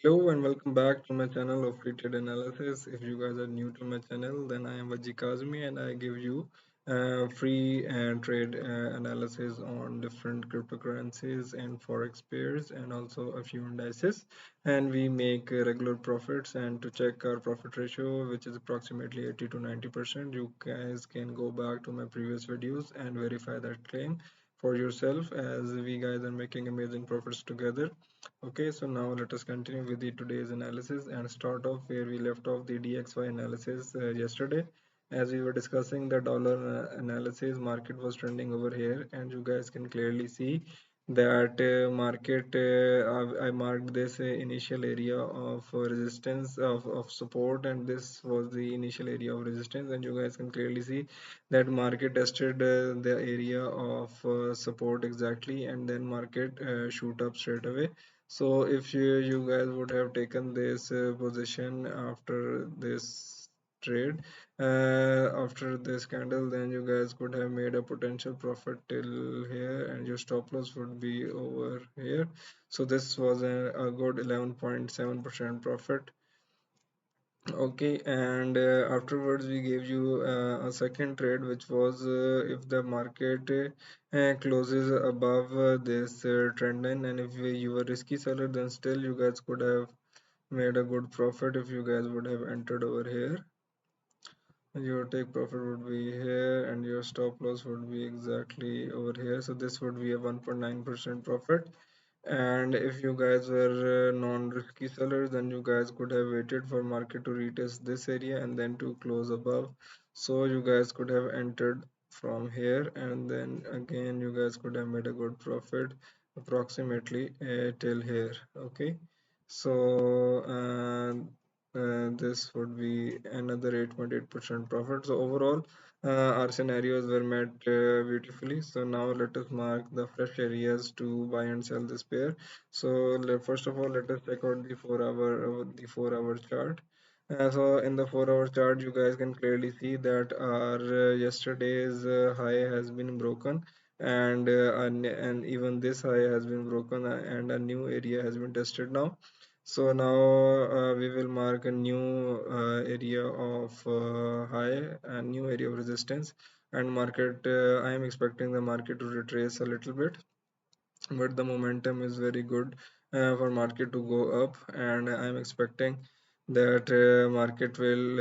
Hello and welcome back to my channel of free trade analysis. If you guys are new to my channel, then I am Vaji Kazmi and I give you free trade analysis on different cryptocurrencies and forex pairs and also a few indices. And we make regular profits. And to check our profit ratio, which is approximately 80 to 90%, you guys can go back to my previous videos and verify that claim for yourself, as we guys are making amazing profits together. Okay, so now let us continue with the today's analysis and start off where we left off the DXY analysis yesterday. As we were discussing the dollar analysis, market was trending over here, and you guys can clearly see that market. I marked this initial area of resistance of support, and this was the initial area of resistance, and you guys can clearly see that market tested the area of support exactly, and then market shoot up straight away. So if you guys would have taken this position after this trade, after this candle, then you guys could have made a potential profit till here, and your stop loss would be over here. So this was a good 11.7% profit. Okay, and afterwards we gave you a second trade, which was if the market closes above this trend line, and if you were risky seller, then still you guys could have made a good profit if you guys would have entered over here. Your take profit would be here, and your stop loss would be exactly over here. So this would be a 1.9% profit. And if you guys were non-risky sellers, then you guys could have waited for market to retest this area and then to close above. So you guys could have entered from here, and then again you guys could have made a good profit approximately till here. Okay, so this would be another 8.8% profit. So overall, our scenarios were met beautifully. So now let us mark the fresh areas to buy and sell this pair. So first of all, let us check out the 4 hour chart. So in the 4 hour chart, you guys can clearly see that our yesterday's high has been broken, and even this high has been broken, and a new area has been tested now. So now we will mark a new area of high and new area of resistance, and market. I am expecting the market to retrace a little bit, but the momentum is very good for market to go up, and I am expecting that market will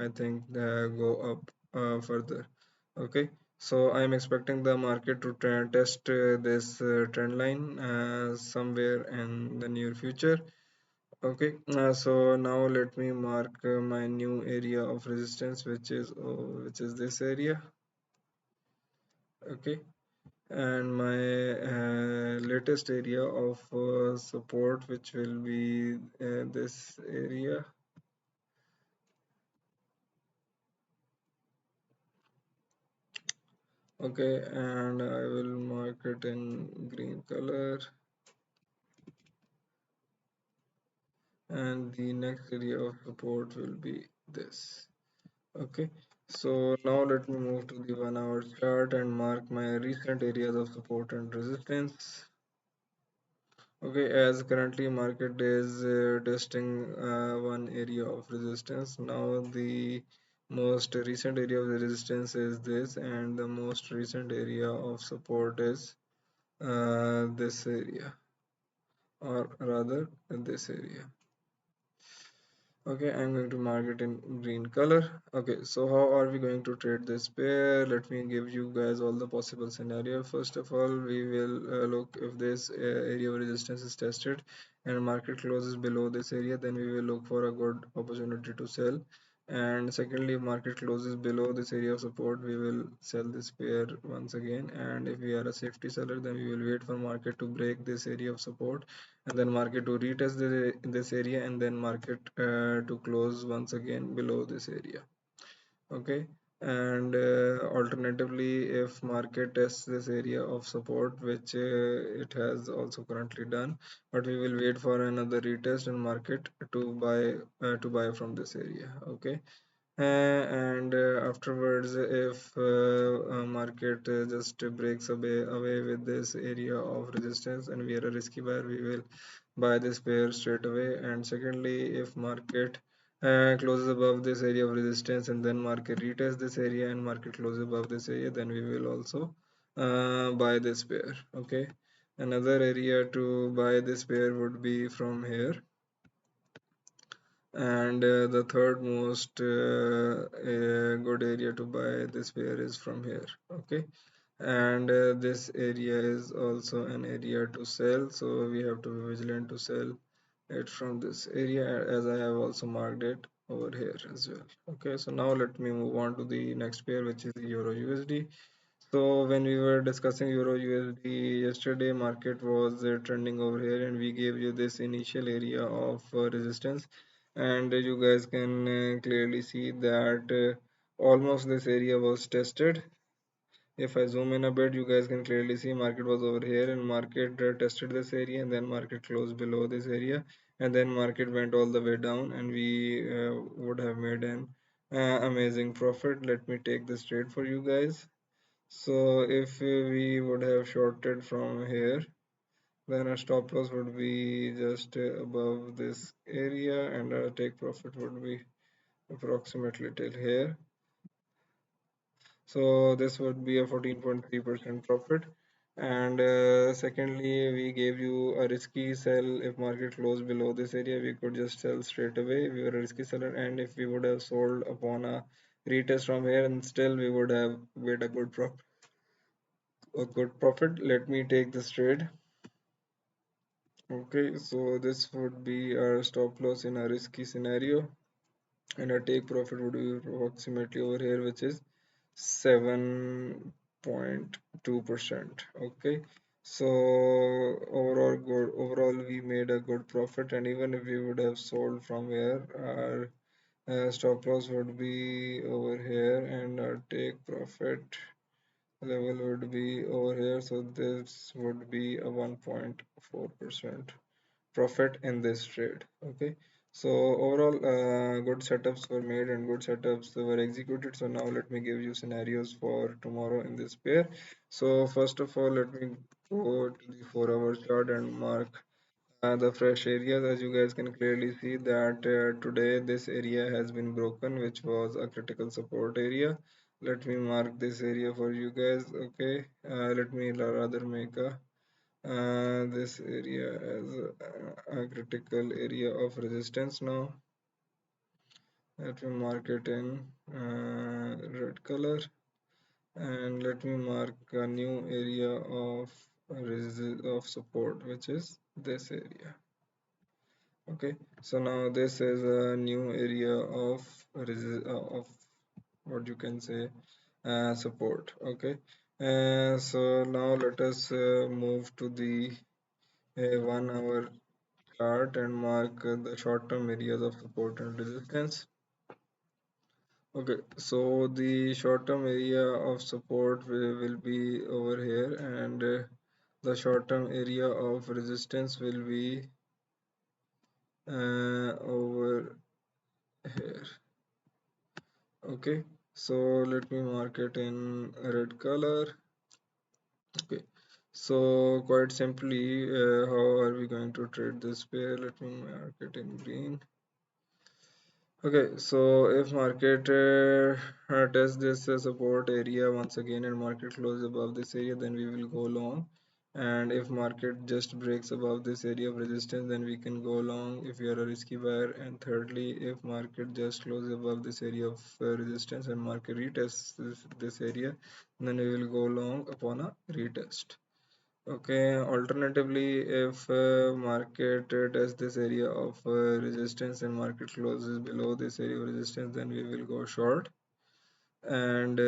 I think go up further. Okay, so I am expecting the market to test this trend line somewhere in the near future. Okay, so now let me mark my new area of resistance, which is this area. Okay, and my latest area of support, which will be this area. Okay, and I will mark it in green color, and the next area of support will be this. Okay, so now let me move to the 1 hour chart and mark my recent areas of support and resistance. Okay, as currently market is testing one area of resistance. Now the most recent area of the resistance is this, and the most recent area of support is this area, or rather this area. Okay, I'm going to mark it in green color. Okay, so how are we going to trade this pair? Let me give you guys all the possible scenario. First of all, we will look if this area of resistance is tested and market closes below this area, then we will look for a good opportunity to sell. And secondly, if market closes below this area of support, we will sell this pair once again. And if we are a safety seller, then we will wait for market to break this area of support, and then market to retest this area, and then market to close once again below this area. Okay, and alternatively, if market tests this area of support, which it has also currently done, but we will wait for another retest and market to buy from this area. Okay, And afterwards, if market just breaks away with this area of resistance and we are a risky buyer, we will buy this pair straight away. And secondly, if market closes above this area of resistance and then market retests this area and market closes above this area, then we will also buy this pair. Okay, another area to buy this pair would be from here, and the third most good area to buy this pair is from here. Okay, and this area is also an area to sell, so we have to be vigilant to sell it from this area, as I have also marked it over here as well. Okay, so now let me move on to the next pair, which is Euro USD. So when we were discussing Euro USD yesterday, market was trending over here, and we gave you this initial area of resistance, and you guys can clearly see that almost this area was tested. If I zoom in a bit, you guys can clearly see market was over here, and market tested this area, and then market closed below this area, and then market went all the way down, and we would have made an amazing profit. Let me take this trade for you guys. So if we would have shorted from here, then our stop loss would be just above this area, and our take profit would be approximately till here. So this would be a 14.3% profit. And secondly, we gave you a risky sell. If market closed below this area, we could just sell straight away. We were a risky seller, and if we would have sold upon a retest from here, and still we would have made a good profit. Let me take this trade. Okay, so this would be our stop loss in a risky scenario, and our take profit would be approximately over here, which is 7.2%. Okay, so overall we made a good profit, and even if we would have sold from here, our stop loss would be over here, and our take profit level would be over here, so this would be a 1.4% profit in this trade. Okay, so overall good setups were made and good setups were executed. So now let me give you scenarios for tomorrow in this pair. So first of all, let me go to the 4-hour chart and mark the fresh areas. As you guys can clearly see that today this area has been broken, which was a critical support area. Let me mark this area for you guys. Okay, let me rather make a this area as a critical area of resistance. Now let me mark it in red color, and let me mark a new area of support, which is this area. Okay, so now this is a new area of of what you can say support. Okay, so now let us move to the 1-hour chart and mark the short-term areas of support and resistance. Okay, so the short-term area of support will be over here, and the short-term area of resistance will be over here. Okay, so let me mark it in red color. Okay, so quite simply, how are we going to trade this pair? Let me mark it in green. Okay, so if market tests this support area once again and market closes above this area, then we will go long. And if market just breaks above this area of resistance, then we can go long if we are a risky buyer. And thirdly, if market just closes above this area of resistance and market retests this area, then we will go long upon a retest. Okay, alternatively, if market tests this area of resistance and market closes below this area of resistance, then we will go short. And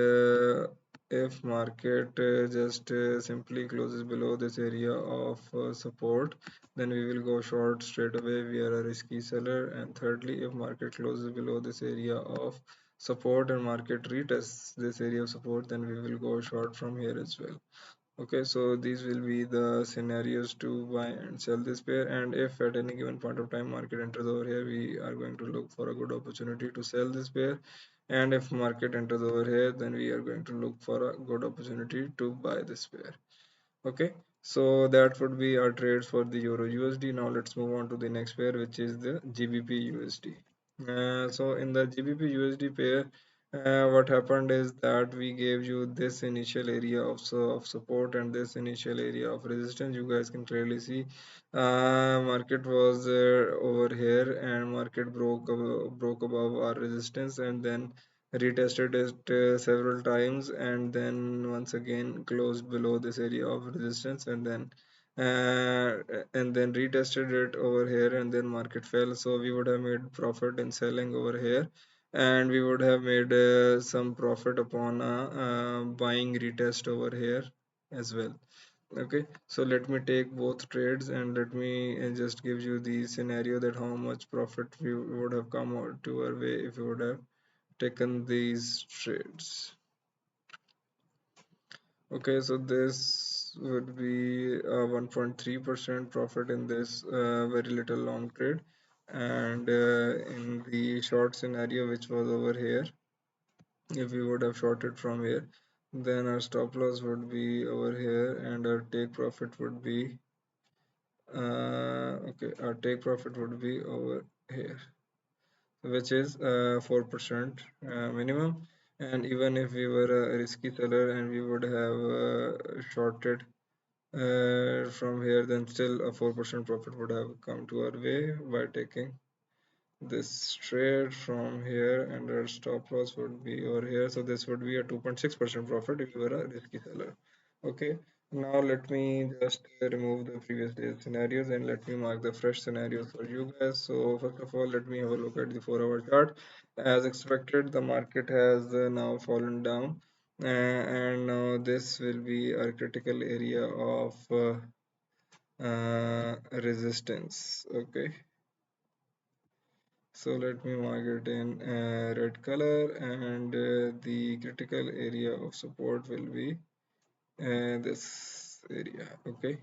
if market just simply closes below this area of support, then we will go short straight away. We are a risky seller. And thirdly, if market closes below this area of support and market retests this area of support, then we will go short from here as well. Okay, so these will be the scenarios to buy and sell this pair, and if at any given point of time market enters over here, we are going to look for a good opportunity to sell this pair, and if market enters over here, then we are going to look for a good opportunity to buy this pair. Okay, so that would be our trades for the Euro USD. Now let's move on to the next pair, which is the GBP USD. So in the GBP USD pair, what happened is that we gave you this initial area of support and this initial area of resistance. You guys can clearly see market was over here, and market broke above our resistance, and then retested it several times, and then once again closed below this area of resistance, uh, and then retested it over here, and then market fell. So we would have made profit in selling over here, and we would have made some profit upon buying retest over here as well. Okay, so let me take both trades, and let me just give you the scenario that how much profit we would have come out to our way if we would have taken these trades. Okay, so this would be 1.3% profit in this very little long trade, and in the short scenario, which was over here, if we would have shorted from here, then our stop loss would be over here, and our take profit would be okay, our take profit would be over here, which is 4% minimum. And even if we were a risky seller and we would have shorted from here, then still a 4% profit would have come to our way by taking this trade from here, and our stop loss would be over here. So this would be a 2.6% profit if you were a risky seller. Okay, now let me just remove the previous day's scenarios and let me mark the fresh scenarios for you guys. So first of all, let me have a look at the 4-hour chart. As expected, the market has now fallen down, and now this will be our critical area of resistance. Okay, so let me mark it in red color, and the critical area of support will be this area. Okay,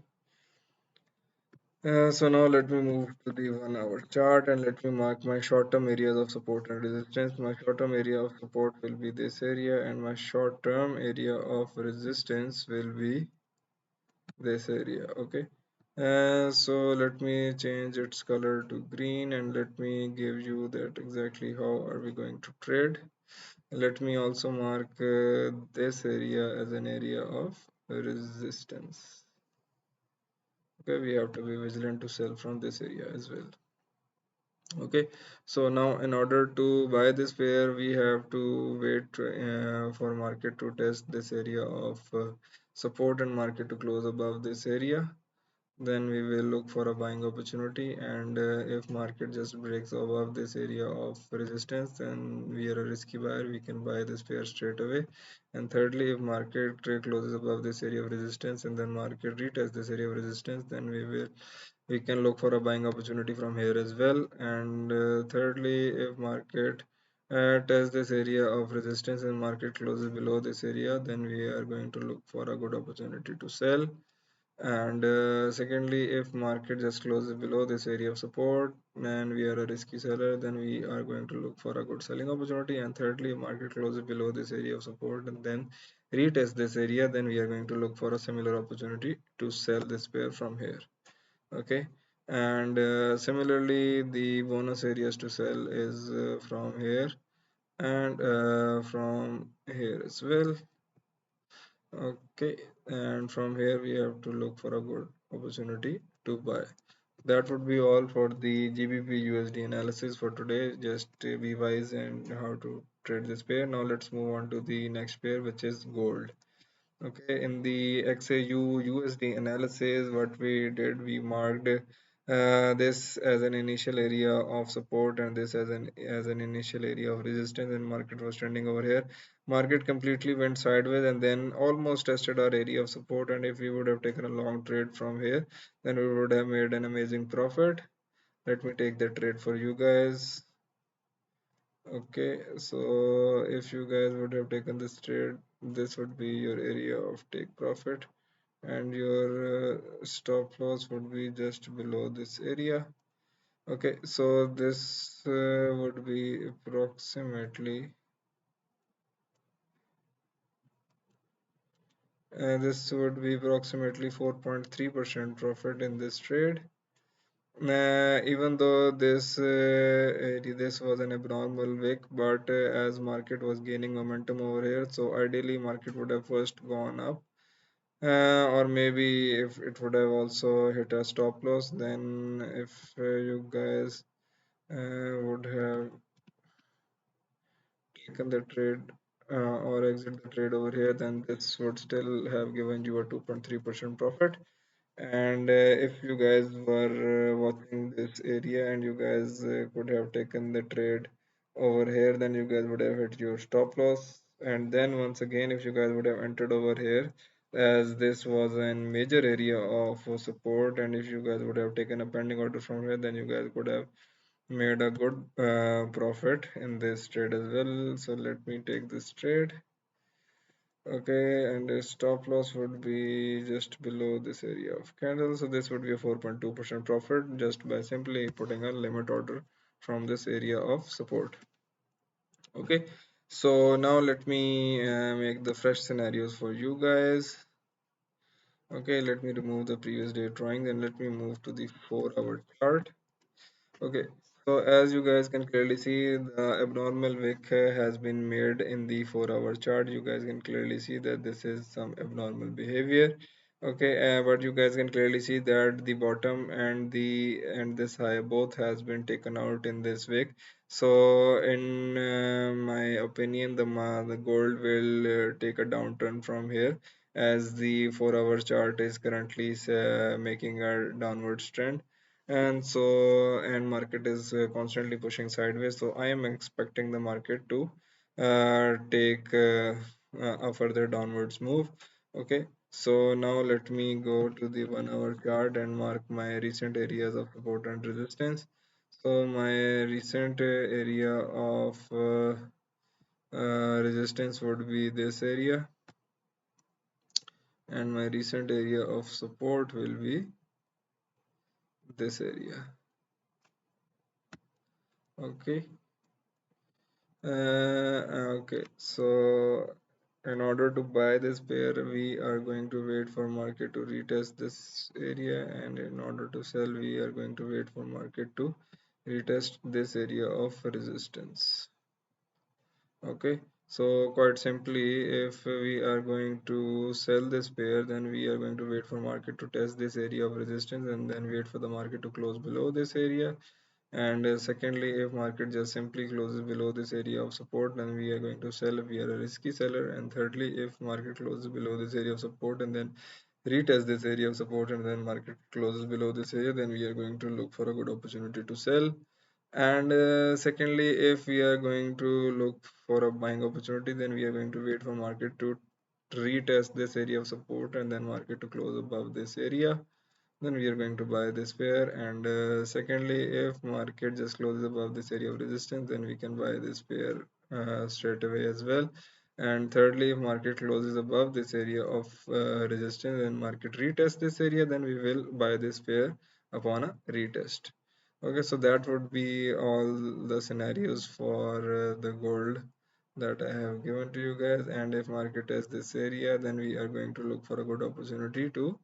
so now let me move to the 1-hour chart, and let me mark my short-term areas of support and resistance. My short-term area of support will be this area, and my short-term area of resistance will be this area. Okay, so let me change its color to green, and let me give you that exactly how are we going to trade. Let me also mark this area as an area of resistance. Okay, we have to be vigilant to sell from this area as well. Okay, so now in order to buy this pair, we have to wait for market to test this area of support, and market to close above this area. Then we will look for a buying opportunity, and if market just breaks above this area of resistance, then we are a risky buyer, we can buy this pair straight away. And thirdly, if market closes above this area of resistance and then market retests this area of resistance, then we can look for a buying opportunity from here as well. And thirdly, if market tests this area of resistance and market closes below this area, then we are going to look for a good opportunity to sell. And secondly, if market just closes below this area of support and we are a risky seller, then we are going to look for a good selling opportunity. And thirdly, if market closes below this area of support and then retest this area, then we are going to look for a similar opportunity to sell this pair from here. Okay, and similarly, the bonus areas to sell is from here and from here as well. Okay, and from here we have to look for a good opportunity to buy. That would be all for the GBP USD analysis for today. Just be wise and how to trade this pair. Now let's move on to the next pair, which is gold. Okay, in the XAUUSD analysis, what we did, we marked this as an initial area of support and this as an initial area of resistance, and market was trending over here. Market completely went sideways and then almost tested our area of support, and if we would have taken a long trade from here, then we would have made an amazing profit. Let me take the trade for you guys. Okay, so if you guys would have taken this trade, this would be your area of take profit, and your stop loss would be just below this area. Okay, so this would be approximately this would be approximately 4.3% profit in this trade. Even though this was an abnormal wick, but as market was gaining momentum over here, so ideally market would have first gone up, or maybe if it would have also hit a stop loss, then if you guys would have taken the trade or exit the trade over here, then this would still have given you a 2.3% profit. And if you guys were watching this area and you guys could have taken the trade over here, then you guys would have hit your stop loss. And then once again, if you guys would have entered over here, as this was a major area of support, and if you guys would have taken a pending order from here, then you guys could have made a good profit in this trade as well. So let me take this trade. Okay, and the stop loss would be just below this area of candle. So this would be a 4.2% profit just by simply putting a limit order from this area of support. Okay, so now let me make the fresh scenarios for you guys. Okay, let me remove the previous day drawing, then let me move to the 4-hour chart. Okay, so as you guys can clearly see, the abnormal wick has been made in the 4-hour chart. You guys can clearly see that this is some abnormal behavior. Okay, but you guys can clearly see that the bottom and this high both has been taken out in this wick. So in my opinion, the gold will take a downturn from here, as the 4-hour chart is currently making a downwards trend, and market is constantly pushing sideways. So I am expecting the market to take a further downwards move. Okay, so now let me go to the 1-hour chart and mark my recent areas of support and resistance. So my recent area of resistance would be this area, and my recent area of support will be this area. Okay. Okay, so in order to buy this pair, we are going to wait for market to retest this area, and in order to sell, we are going to wait for market to retest this area of resistance. Okay, so quite simply, if we are going to sell this pair, then we are going to wait for market to test this area of resistance and then wait for the market to close below this area. And secondly, if market just simply closes below this area of support, then we are going to sell if we are a risky seller. And thirdly, if market closes below this area of support and then retest this area of support and then market closes below this area, then we are going to look for a good opportunity to sell. And secondly, if we are going to look for a buying opportunity, then we are going to wait for market to retest this area of support and then market to close above this area, then we are going to buy this pair. And secondly, if market just closes above this area of resistance, then we can buy this pair straight away as well. And thirdly, if market closes above this area of resistance and market retest this area, then we will buy this pair upon a retest. Okay, so that would be all the scenarios for the gold that I have given to you guys. And if market tests this area, then we are going to look for a good opportunity to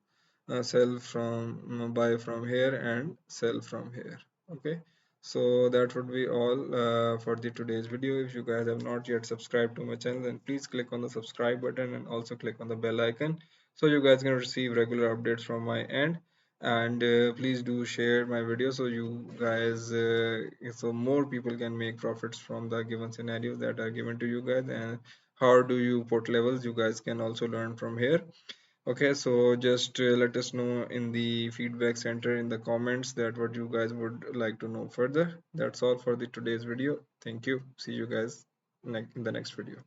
sell from buy from here and sell from here. Okay, so that would be all for the today's video. If you guys have not yet subscribed to my channel, then please click on the subscribe button and also click on the bell icon, so you guys can receive regular updates from my end. And please do share my video, so you guys so more people can make profits from the given scenarios that are given to you guys. And how do you put levels, you guys can also learn from here. Okay, so just let us know in the feedback center in the comments that what you guys would like to know further. That's all for the today's video. Thank you. See you guys in the next video.